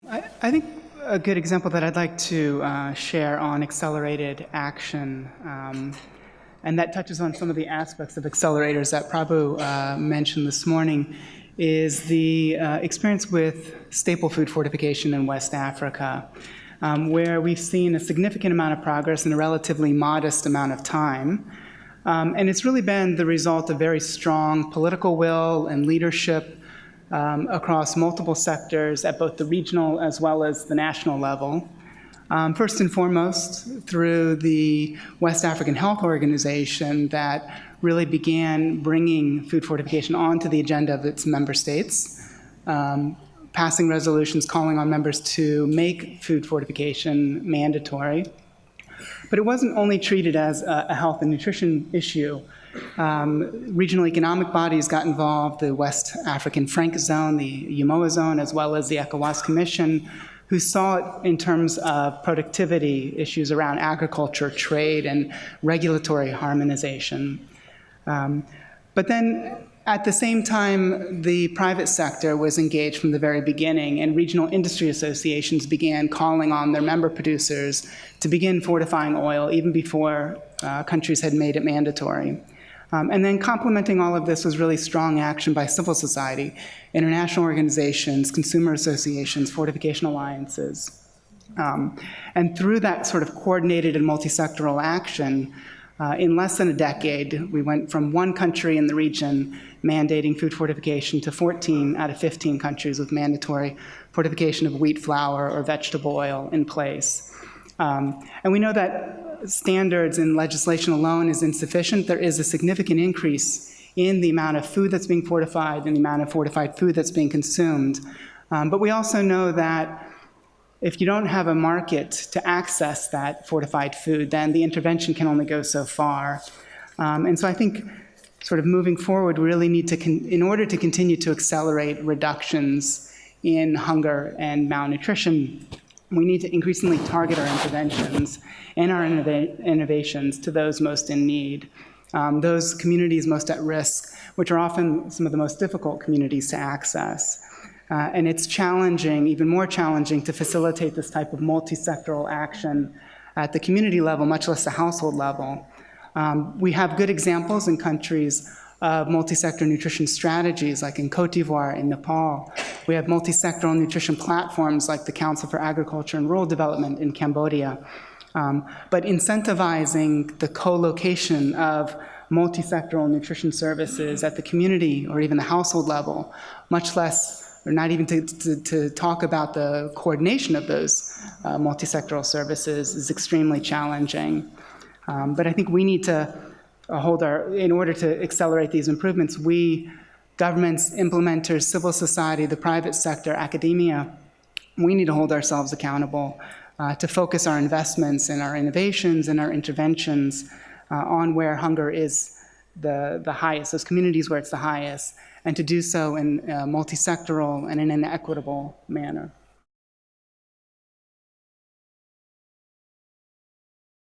I think a good example that I'd like to share on accelerated action, and that touches on some of the aspects of accelerators that Prabhu mentioned this morning, is the experience with staple food fortification in West Africa, where we've seen a significant amount of progress in a relatively modest amount of time. And it's really been the result of very strong political will and leadership across multiple sectors at both the regional as well as the national level. First and foremost, through the West African Health Organization that really began bringing food fortification onto the agenda of its member states, passing resolutions calling on members to make food fortification mandatory. But it wasn't only treated as a health and nutrition issue. Regional economic bodies got involved, the West African Frank Zone, the UMOA Zone, as well as the ECOWAS Commission, who saw it in terms of productivity issues around agriculture, trade, and regulatory harmonization. But then, at the same time, the private sector was engaged from the very beginning, and regional industry associations began calling on their member producers to begin fortifying oil even before countries had made it mandatory. And then complementing all of this was really strong action by civil society, international organizations, consumer associations, fortification alliances. And through that sort of coordinated and multi-sectoral action, in less than a decade, we went from one country in the region mandating food fortification to 14 out of 15 countries with mandatory fortification of wheat flour or vegetable oil in place. And we know that standards and legislation alone is insufficient. There is a significant increase in the amount of food that's being fortified and the amount of fortified food that's being consumed. But we also know that if you don't have a market to access that fortified food, then the intervention can only go so far. And so I think sort of moving forward, we really need to, in order to continue to accelerate reductions in hunger and malnutrition, we need to increasingly target our interventions and our innovations to those most in need, those communities most at risk, which are often some of the most difficult communities to access. And it's challenging, even more challenging, to facilitate this type of multi-sectoral action at the community level, much less the household level. We have good examples in countries of multi-sector nutrition strategies, like in Cote d'Ivoire, in Nepal. We have multi-sectoral nutrition platforms like the Council for Agriculture and Rural Development in Cambodia. But incentivizing the co-location of multi-sectoral nutrition services at the community or even the household level, much less, or not even to talk about the coordination of those multi-sectoral services, is extremely challenging. But I think we need to in order to accelerate these improvements, governments, implementers, civil society, the private sector, academia, we need to hold ourselves accountable to focus our investments and our innovations and our interventions on where hunger is the highest, those communities where it's the highest, and to do so in a multi-sectoral and in an equitable manner.